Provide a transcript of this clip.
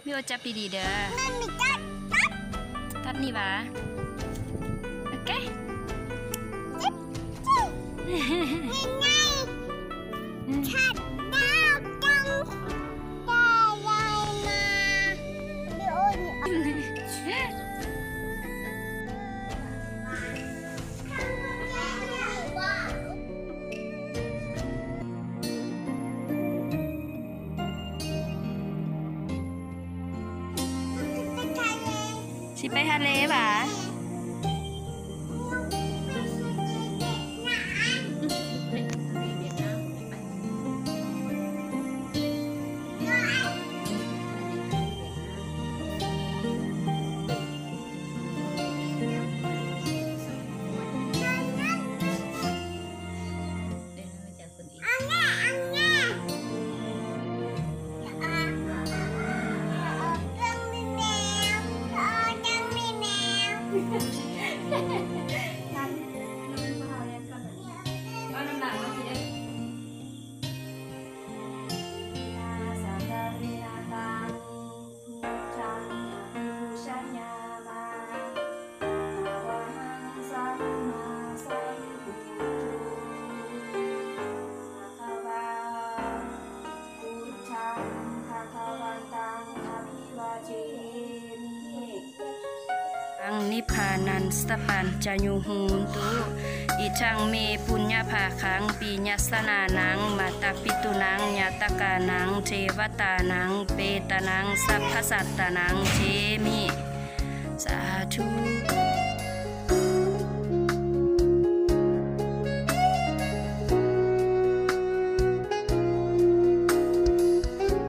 พี่โอจับดีๆเด้อตัดนี่วะโอเคชัดดาวจังได้มาพี่โอสิไปทะเลป่ะนิพพานันสตปัญจยุหูนตุอิทังเมปุญญาภาคังปีญาสนานังมาตปิตุนังญาตกานังเทวตานังเปตนังสัพพสัตตานังเทมิสาธุ